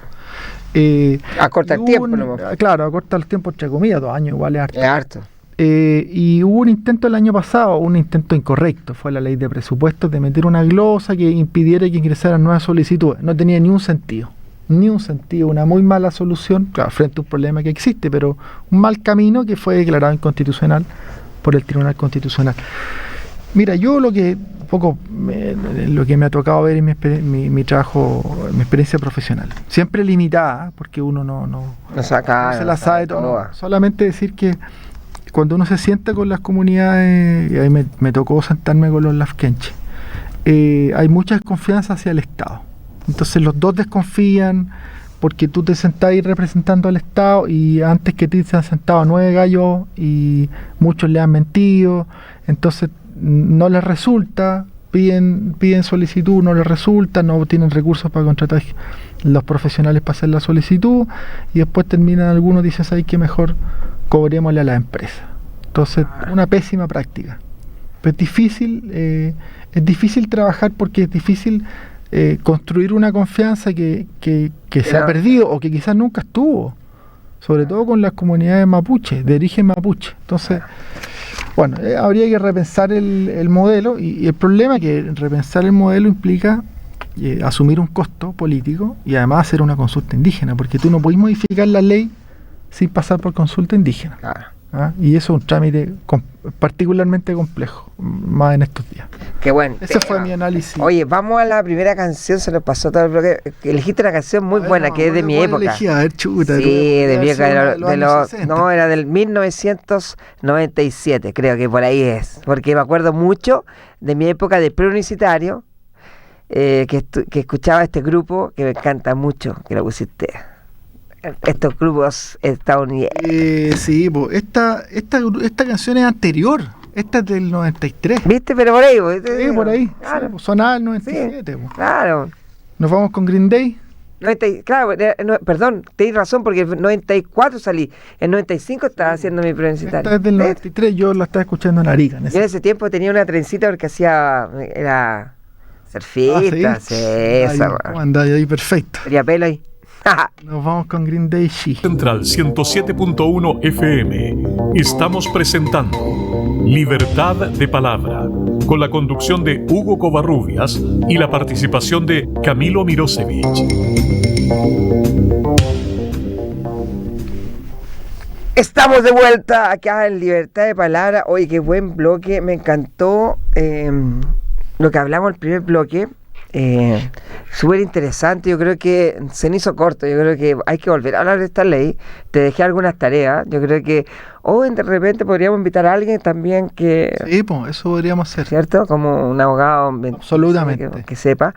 Acorta el tiempo, ¿no? Claro, acorta el tiempo entre comillas, 2 años igual es harto. Es harto. Y hubo un intento el año pasado, un intento incorrecto, fue la ley de presupuestos, de meter una glosa que impidiera que ingresaran nuevas solicitudes. No tenía ni un sentido, una muy mala solución, claro, frente a un problema que existe, pero un mal camino que fue declarado inconstitucional por el Tribunal Constitucional. Mira, yo lo que me ha tocado ver en mi trabajo, mi experiencia profesional, siempre limitada, porque uno no se la sabe todo. Solamente decir que cuando uno se sienta con las comunidades, y ahí me tocó sentarme con los lafkenche, hay mucha desconfianza hacia el Estado. Entonces los dos desconfían porque tú te sentás ahí representando al Estado, y antes que ti se han sentado 9 gallos y muchos le han mentido, entonces no les resulta, piden solicitud, no les resulta, no tienen recursos para contratar los profesionales para hacer la solicitud, y después terminan algunos, dicen, ¿sabes qué? Mejor cobrémosle a la empresa. Entonces, una pésima práctica. Pero es difícil trabajar, porque es difícil construir una confianza que se ha perdido o que quizás nunca estuvo, sobre todo con las comunidades mapuche, de origen mapuche. Entonces, bueno, habría que repensar el modelo, y el problema es que repensar el modelo implica asumir un costo político y además hacer una consulta indígena, porque tú no podés modificar la ley sin pasar por consulta indígena. Y eso es un trámite particularmente complejo, más en estos días. Qué bueno. Ese fue mi análisis. Oye, vamos a la primera canción, se nos pasó todo el bloque. Elegiste una canción muy buena, que es de mi época. Elegí, a ver, chuta, sí, de mi época. No, era del 1997, creo que por ahí es. Porque me acuerdo mucho de mi época de preuniversitario, que escuchaba este grupo que me encanta mucho, que lo pusiste. Estos grupos estadounidenses. Sí, pues esta canción es anterior. Esta es del 93. ¿Viste? Pero por ahí. Sí, por ahí. Claro. Sí, pues, sonaba el 97. Sí, pues. Claro. Nos vamos con Green Day. Claro, perdón, tenéis razón, porque el 94 salí. El 95 estaba haciendo mi preuniversitario. Esta es del 93, yo la estaba escuchando en Arica. Yo en ese tiempo tenía una trencita porque era surfista. ¿Sí? ¿Cómo andaba ahí? Perfecto. Tenía pelo ahí. Nos vamos con Green Day. Central 107.1 FM. Estamos presentando Libertad de Palabra, con la conducción de Hugo Covarrubias y la participación de Camilo Mirosevich. Estamos de vuelta acá en Libertad de Palabra. Oye, qué buen bloque, me encantó lo que hablamos en el primer bloque. Súper interesante. Yo creo que se me hizo corto. Yo creo que hay que volver a hablar de esta ley. Te dejé algunas tareas. Yo creo que de repente podríamos invitar a alguien también que... Sí, pues eso podríamos hacer, ¿cierto? Como un abogado absolutamente que sepa.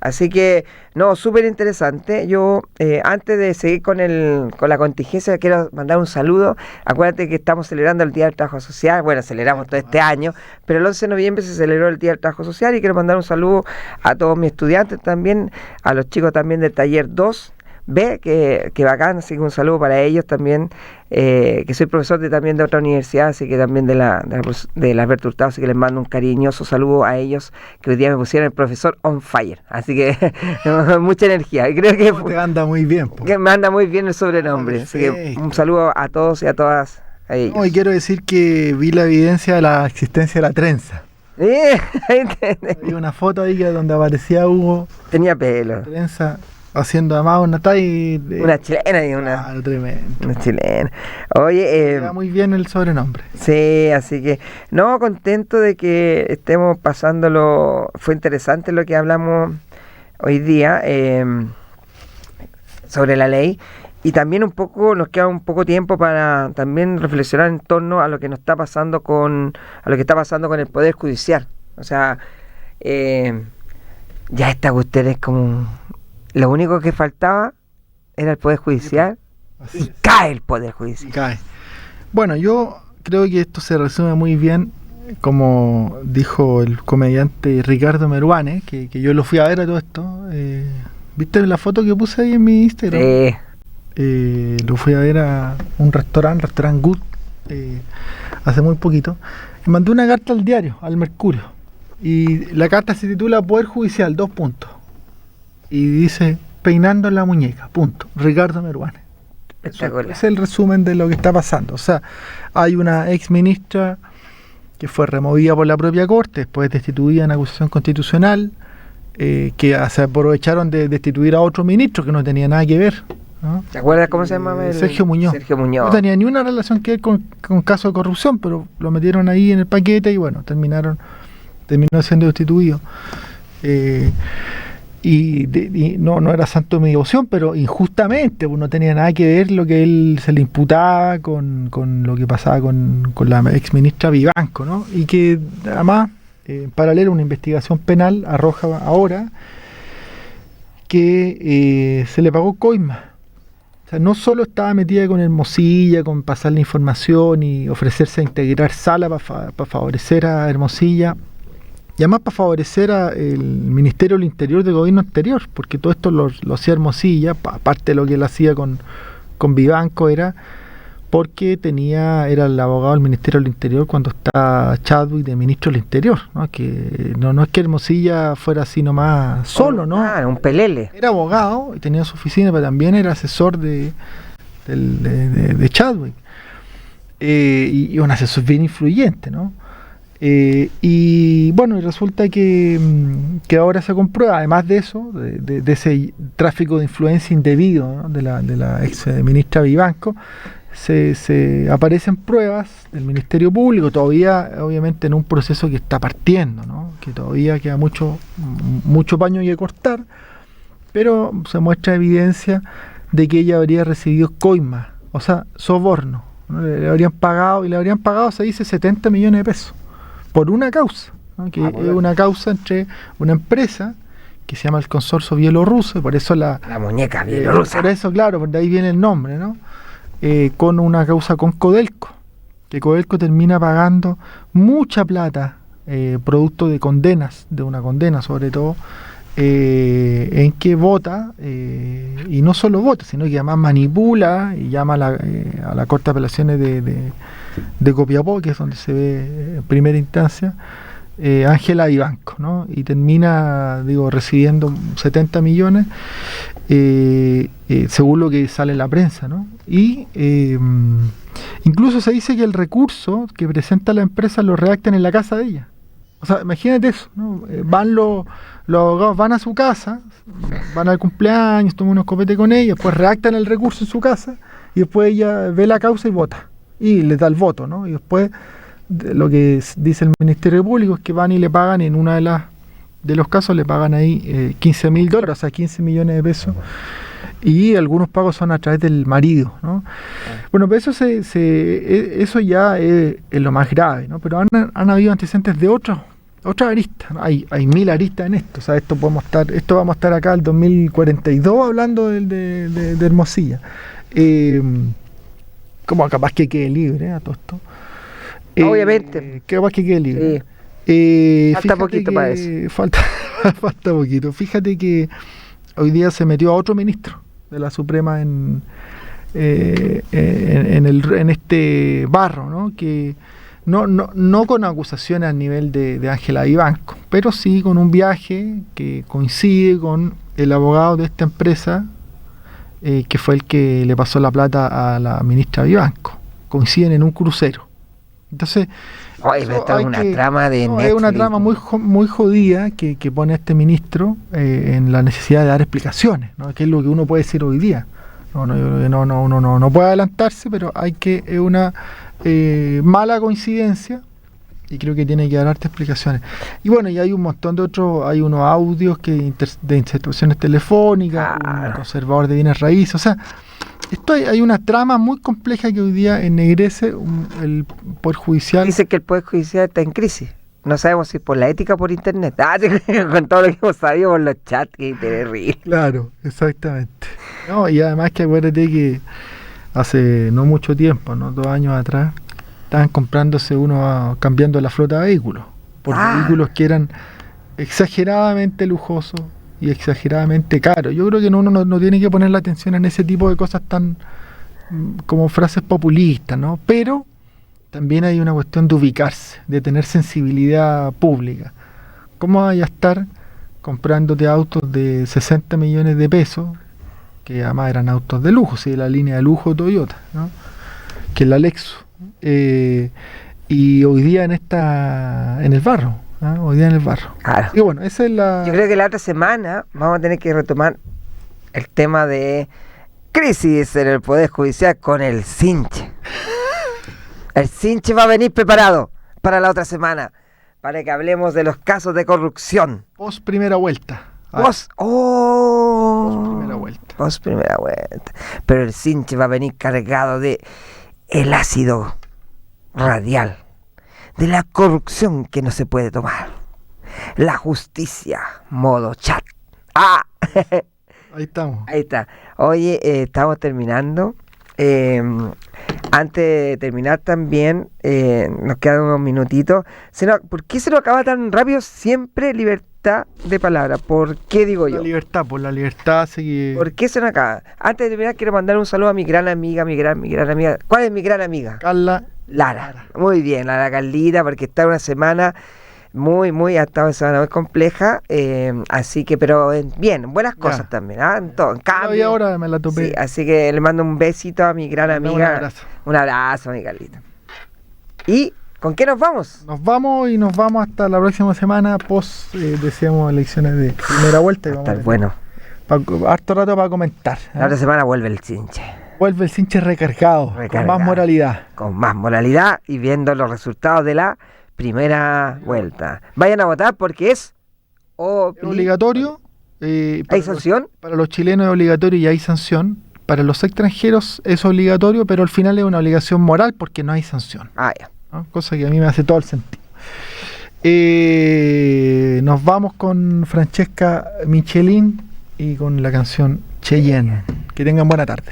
Así que, no, súper interesante. Yo, antes de seguir con la contingencia, quiero mandar un saludo. Acuérdate que estamos celebrando el Día del Trabajo Social. Bueno, celebramos todo este año, pero el 11 de noviembre se celebró el Día del Trabajo Social, y quiero mandar un saludo a todos mis estudiantes también, a los chicos también del taller 2B, que bacán, así que un saludo para ellos también, que soy profesor también de otra universidad, así que también de la Alberto Hurtado, así que les mando un cariñoso saludo a ellos, que hoy día me pusieron el profesor on fire, así que mucha energía, y creo que te anda muy bien, que me anda muy bien el sobrenombre, así que un saludo a todos y a todas a ellos. Y quiero decir que vi la evidencia de la existencia de la trenza. Hay una foto ahí donde aparecía Hugo, tenía pelo, trenza, haciendo además una una chilena y una tremenda. Una chilena. Oye, queda muy bien el sobrenombre. Sí, así que no, contento de que estemos pasándolo. Fue interesante lo que hablamos hoy día sobre la ley, y también nos queda un poco tiempo para también reflexionar en torno a lo que nos está pasando con el Poder Judicial. O sea, ya esta cuestión es como... Lo único que faltaba era el Poder Judicial, y cae el Poder Judicial. Cae. Bueno, yo creo que esto se resume muy bien, como dijo el comediante Ricardo Meruane, que yo lo fui a ver a todo esto. ¿Viste la foto que puse ahí en mi Instagram? Sí. Lo fui a ver a un restaurante Good, hace muy poquito. Y mandé una carta al diario, al Mercurio. Y la carta se titula Poder Judicial, 2 puntos. Y dice, peinando la muñeca, punto. Ricardo Meruane. Espectacular. Es el resumen de lo que está pasando. O sea, hay una ex ministra que fue removida por la propia Corte, después destituida en acusación constitucional, que se aprovecharon de destituir a otro ministro que no tenía nada que ver, ¿no? ¿Te acuerdas cómo se llama? Sergio Muñoz. No tenía ni una relación que ver con caso de corrupción, pero lo metieron ahí en el paquete y bueno, terminó siendo destituido. Y no era santo de mi devoción, pero injustamente, pues no tenía nada que ver lo que él se le imputaba con lo que pasaba con la ex ministra Vivanco, ¿no? Y que además, en paralelo, una investigación penal arroja ahora que se le pagó coima. O sea, no solo estaba metida con Hermosilla, con pasar la información y ofrecerse a integrar sala para favorecer a Hermosilla, y además para favorecer al Ministerio del Interior del gobierno anterior, porque todo esto lo hacía Hermosilla, aparte de lo que él hacía con Vivanco, era porque era el abogado del Ministerio del Interior cuando está Chadwick de ministro del Interior, ¿no? Que no es que Hermosilla fuera así nomás solo, ¿no? Un pelele. Era abogado y tenía su oficina, pero también era asesor de Chadwick, y un asesor bien influyente, ¿no? Y bueno, y resulta que ahora se comprueba, además de eso, de ese tráfico de influencia indebido, ¿no? de la ex ministra Vivanco, se aparecen pruebas del Ministerio Público, todavía obviamente en un proceso que está partiendo, ¿no? Que todavía queda mucho paño que cortar, pero se muestra evidencia de que ella habría recibido coima, o sea, soborno, ¿no? Le habrían pagado, se dice, 70 millones de pesos por una causa, ¿no? Que es una causa entre una empresa que se llama el Consorcio Bielorruso, por eso la muñeca bielorrusa. Por eso, claro, por de ahí viene el nombre, ¿no? Con una causa con Codelco, que Codelco termina pagando mucha plata, producto de condenas, de una condena sobre todo, en que vota, y no solo vota, sino que además manipula y llama a la Corte de Apelaciones de Copiapó, que es donde se ve en primera instancia, Ángela Vivanco, ¿no? Y termina, recibiendo 70 millones, según lo que sale en la prensa, ¿no? Y incluso se dice que el recurso que presenta la empresa lo redactan en la casa de ella. O sea, imagínate eso, ¿no? Van los abogados, van a su casa, van al cumpleaños, toman unos copetes con ella, pues redactan el recurso en su casa y después ella ve la causa y vota. Y le da el voto, ¿no? Y después lo que dice el Ministerio Público es que van y le pagan, en una de los casos le pagan ahí $15,000, o sea, 15 millones de pesos, y algunos pagos son a través del marido, ¿no? Bueno, pues eso ya es lo más grave, ¿no? Pero han habido antecedentes de otras aristas, ¿no? Hay 1000 aristas en esto, o sea, vamos a estar acá el 2042 hablando de Hermosilla. Como capaz que quede libre a todo esto. Obviamente. Capaz que quede libre. Sí. Falta poquito para eso. Falta poquito. Fíjate que hoy día se metió a otro ministro de la Suprema en este barro, ¿no? Que no con acusaciones al nivel de Ángela Vivanco, pero sí con un viaje que coincide con el abogado de esta empresa, que fue el que le pasó la plata a la ministra Vivanco. Coinciden en un crucero. Entonces, esta es una trama de Netflix. Es una trama muy jodida que pone a este ministro en la necesidad de dar explicaciones, ¿no? Que es lo que uno puede decir hoy día. Uno no puede adelantarse, pero es una mala coincidencia, y creo que tiene que dar hartas explicaciones. Y bueno, y hay un montón de otros, hay unos audios de interceptaciones telefónicas, un conservador de bienes raíces, o sea, hay una trama muy compleja que hoy día ennegrece el Poder Judicial. Dice que el Poder Judicial está en crisis. No sabemos si por la ética o por internet. Con todo lo que hemos sabido por los chats, que terrible. Claro, exactamente. No, y además que acuérdate que hace no mucho tiempo, ¿no? 2 años atrás, estaban cambiando la flota de vehículos. Por vehículos que eran exageradamente lujosos y exageradamente caros. Yo creo que uno no tiene que poner la atención en ese tipo de cosas tan como frases populistas, ¿no? Pero también hay una cuestión de ubicarse, de tener sensibilidad pública. ¿Cómo vaya a estar comprándote autos de 60 millones de pesos, que además eran autos de lujo, sí, de la línea de lujo Toyota, ¿no? Que es la Lexus, y hoy día en el barro? Hoy día en el barro. Claro. Y bueno, esa es Yo creo que la otra semana vamos a tener que retomar el tema de crisis en el Poder Judicial con el Sinche. El Sinche va a venir preparado para la otra semana, para que hablemos de los casos de corrupción. Post primera vuelta. Post primera vuelta. Pero el Sinche va a venir cargado de el ácido radial, de la corrupción que no se puede tomar, la justicia, modo chat. Ahí estamos. Ahí está. Oye, estamos terminando. Antes de terminar también, nos quedan unos minutitos. ¿Por qué se nos acaba tan rápido siempre libertad de palabra? ¿Por qué digo yo? La libertad, por la libertad sigue. ¿Por qué se nos acaba? Antes de terminar, quiero mandar un saludo a mi gran amiga, mi gran amiga. ¿Cuál es mi gran amiga? Carla. Lara. Muy bien, la Carlita, porque está una semana ha estado una semana muy compleja, así que, pero bien, buenas cosas también, en todo, en cambio. Y ahora me la topé. Sí, así que le mando un besito a mi gran amiga. Un abrazo, mi Carlita. ¿Y con qué nos vamos? Nos vamos hasta la próxima semana, deseamos elecciones de primera vuelta. Va a estar bueno. Harto rato para comentar. La otra semana vuelve el Chinche. Vuelve el Chinche recargado, con más moralidad. Con más moralidad y viendo los resultados de la primera vuelta. Vayan a votar porque es obligatorio. ¿Hay sanción? Para los chilenos es obligatorio y hay sanción. Para los extranjeros es obligatorio, pero al final es una obligación moral porque no hay sanción. Ya. ¿No? Cosa que a mí me hace todo el sentido. Nos vamos con Francesca Michelin y con la canción Cheyenne. Que tengan buena tarde.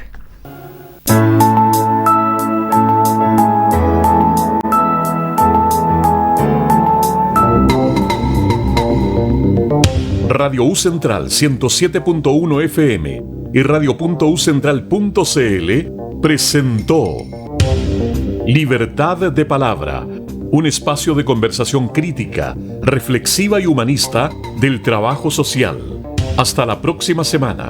Radio U Central 107.1 FM y radio.ucentral.cl presentó Libertad de Palabra, un espacio de conversación crítica, reflexiva y humanista del trabajo social. Hasta la próxima semana.